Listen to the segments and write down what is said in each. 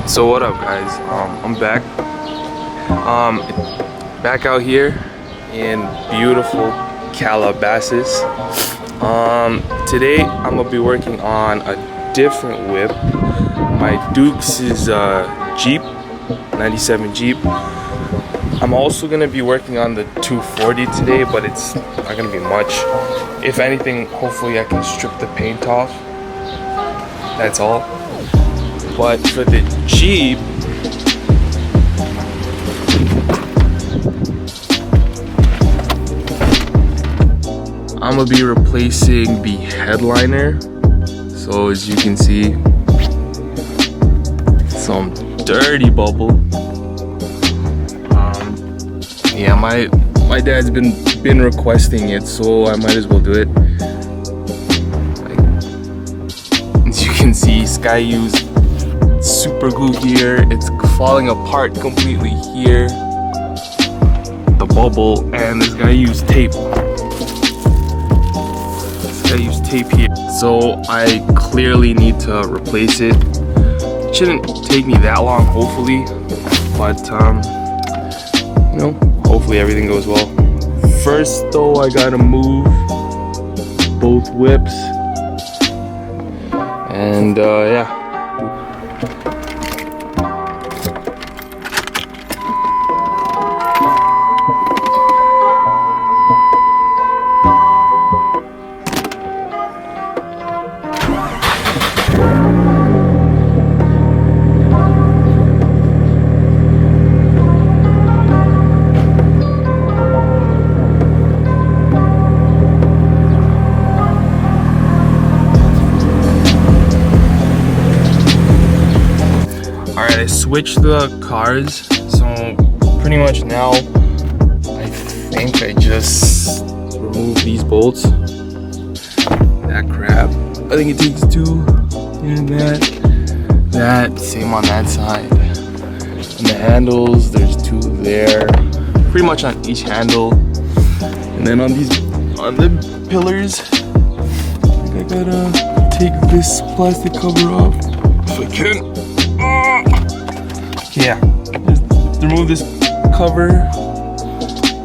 So what up, guys? I'm back. Back out here in beautiful Calabasas. Today I'm gonna be working on a different whip. My Duke's is Jeep, 97 Jeep. I'm also gonna be working on the 240 today, but it's not gonna be much. If anything, hopefully I can strip the paint off. That's all. But for the Jeep, I'm gonna be replacing the headliner. So as you can see, some dirty bubble. Yeah, my dad's been requesting it, so I might as well do it. As you can see, Sky used super glue here. It's falling apart completely here. The bubble, and this guy used tape. I use tape here, so I clearly need to replace it. It shouldn't take me that long, hopefully, but you know, hopefully everything goes well. First though, I gotta move both whips, and yeah. I switched the cars, so pretty much now I think I just remove these bolts. That crap, I think it takes two, and that same on that side. And the handles, there's two there, pretty much on each handle. And then on the pillars, I gotta take this plastic cover off if I can. Yeah, just remove this cover,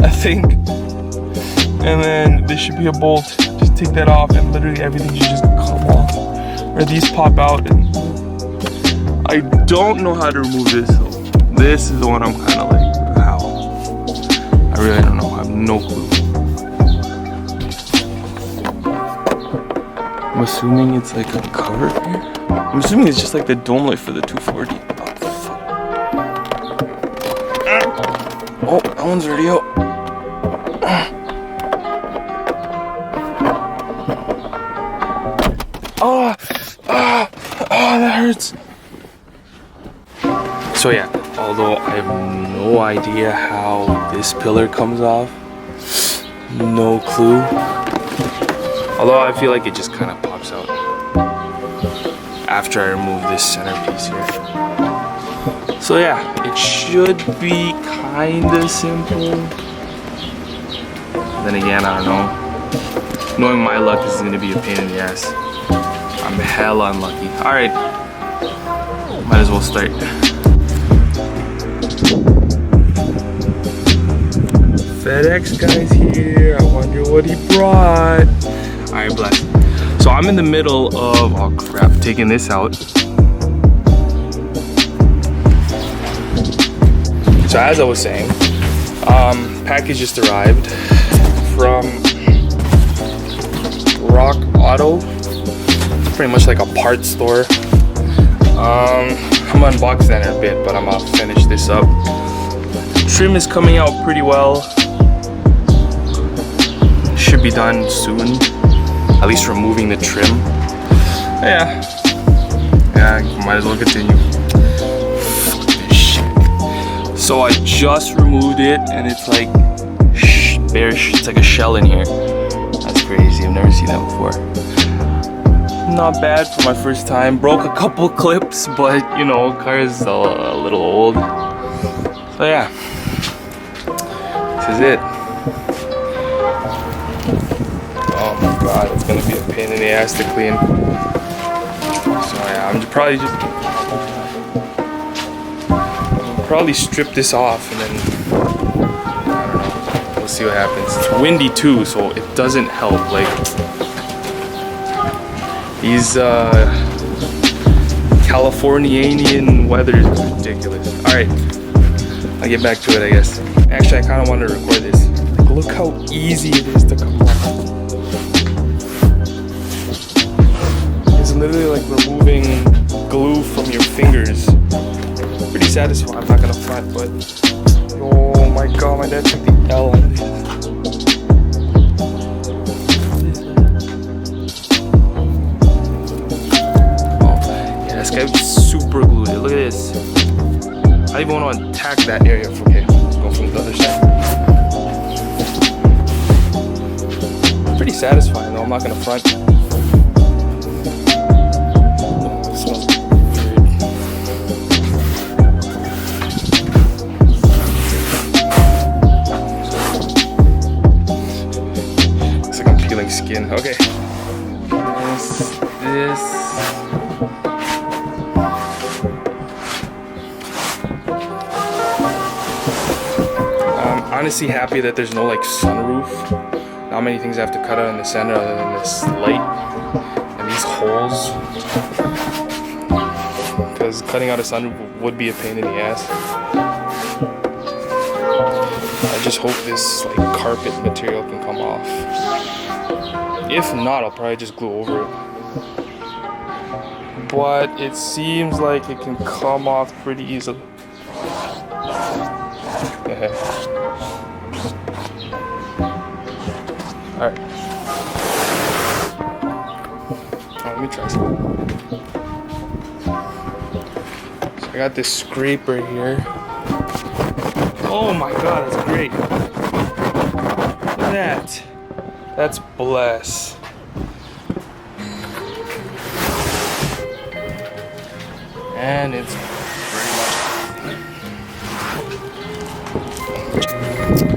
I think, and then there should be a bolt. Just take that off, and literally everything should just come off. Or these pop out, and I don't know how to remove this. So this is the one I'm kind of like, how? I really don't know. I have no clue. I'm assuming it's like a cover here. I'm assuming it's just like the dome light for the 240. Oh, that one's already out. That hurts. So yeah, although I have no idea how this pillar comes off, no clue. Although I feel like it just kind of pops out after I remove this centerpiece here. So yeah, it should be kinda simple. Then again, I don't know. Knowing my luck, this is gonna be a pain in the ass. I'm hella unlucky. Alright, might as well start. FedEx guy's here. I wonder what he brought. Alright, bless. So I'm in the middle of, oh crap, taking this out. So as I was saying, package just arrived from Rock Auto. It's pretty much like a parts store. I'm gonna unbox that in a bit, but I'm gonna finish this up. Trim is coming out pretty well. Should be done soon. At least removing the trim. Yeah, might as well continue. So I just removed it, and it's like it's like a shell in here. That's crazy. I've never seen that before. Not bad for my first time. Broke a couple clips, but you know, car is a little old. So yeah, this is it. Oh my god, it's gonna be a pain in the ass to clean. So yeah, I'm probably just probably strip this off and then, I don't know, we'll see what happens. It's windy too, so it doesn't help. Like, these Californian weather is ridiculous. Alright, I'll get back to it, I guess. Actually, I kind of wanted to record this. Like, look how easy it is to come off. It's literally like removing glue from your fingers. Pretty satisfying, I'm not gonna front, but oh my god, my dad took the L on this. Oh, yeah, this guy was super glued. Look at this. I even want to attack that area. Okay, let's go from the other side. Pretty satisfying though, I'm not gonna front. Skin. Okay. This. I'm honestly happy that there's no like sunroof. Not many things I have to cut out in the center other than this light and these holes. Because cutting out a sunroof would be a pain in the ass. I just hope this like carpet material can come off. If not, I'll probably just glue over it. But it seems like it can come off pretty easily. Alright. Let me try some. So I got this scraper here. Oh my god, that's great. Look at that. That's bless. And it's pretty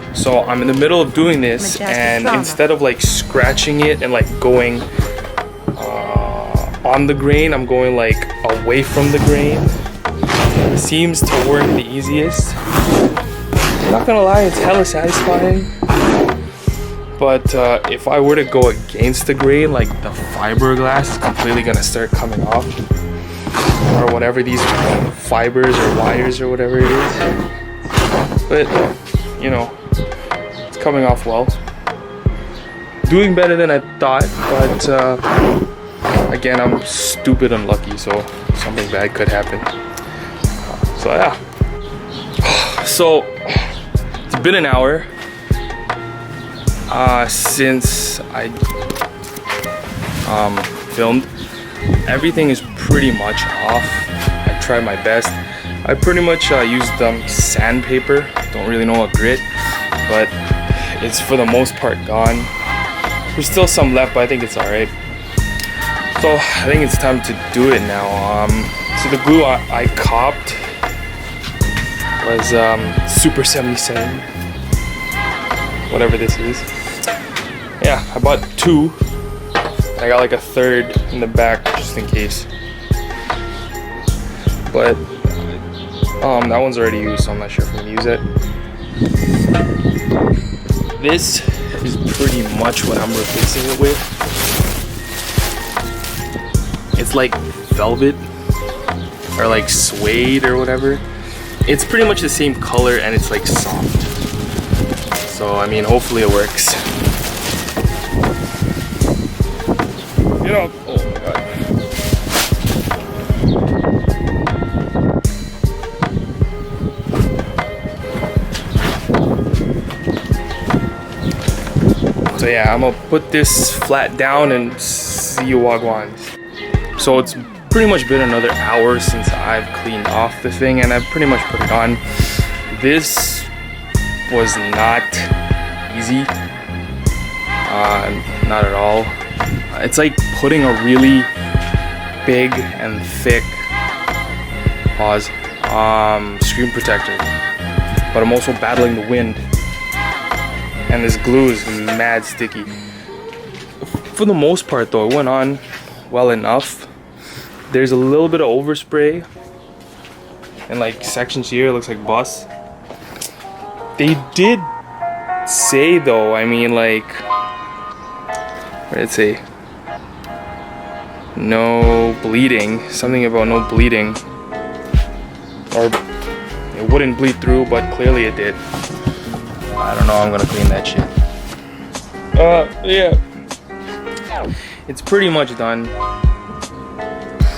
much. So I'm in the middle of doing this, and instead of like scratching it and like going on the grain, I'm going like away from the grain. It seems to work the easiest. I'm not gonna lie, it's hella satisfying. But if I were to go against the grain, like the fiberglass is completely gonna start coming off, or whatever these fibers or wires or whatever it is. But you know, it's coming off well. Doing better than I thought, but again, I'm stupid unlucky, so something bad could happen. So yeah. So it's been an hour. Since I filmed. Everything is pretty much off. I tried my best. I pretty much used sandpaper. Don't really know what grit, but it's for the most part gone. There's still some left, but I think it's alright. So I think it's time to do it now. So the glue I copped was Super 77. Whatever this is. Yeah, I bought 2. I got like a 3rd in the back just in case. But that one's already used, so I'm not sure if I'm gonna use it. This is pretty much what I'm replacing it with. It's like velvet or like suede or whatever. It's pretty much the same color and it's like soft. So I mean, hopefully it works. You know, oh my god. So yeah, I'm gonna put this flat down and see you wagwan. So it's pretty much been another hour since I've cleaned off the thing and I've pretty much put it on. This was not easy. Not at all. It's like putting a really big and thick screen protector, but I'm also battling the wind, and this glue is mad sticky. For the most part though, it went on well enough. There's a little bit of overspray and like sections here, it looks like bus. They did say though, I mean, like, what did it say? No bleeding, something about no bleeding, or it wouldn't bleed through, but clearly it did. I don't know, I'm gonna clean that shit. Yeah, it's pretty much done.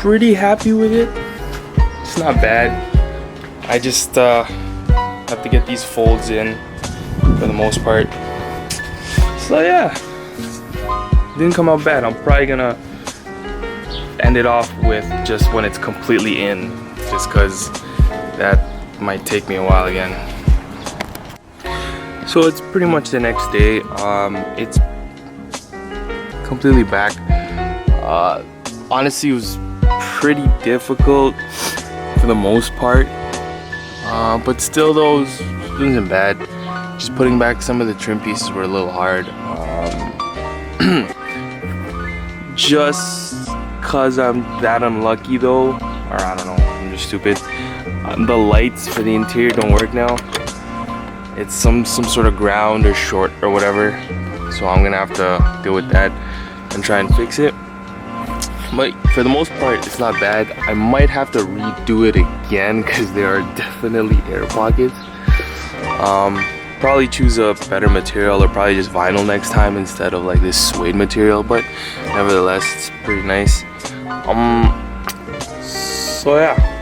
Pretty happy with it. It's not bad. I just have to get these folds in for the most part. So yeah, didn't come out bad. I'm probably gonna end it off with just when it's completely in, just because that might take me a while again. So it's pretty much the next day. It's completely back. Honestly, it was pretty difficult for the most part, but still though, it wasn't bad. Just putting back some of the trim pieces were a little hard. Just cause I'm that unlucky though, or I don't know, I'm just stupid. The lights for the interior don't work now. It's some sort of ground or short or whatever, so I'm gonna have to deal with that and try and fix it. But for the most part, it's not bad. I might have to redo it again because there are definitely air pockets. Probably choose a better material, or probably just vinyl next time instead of like this suede material, but nevertheless, it's pretty nice. So yeah.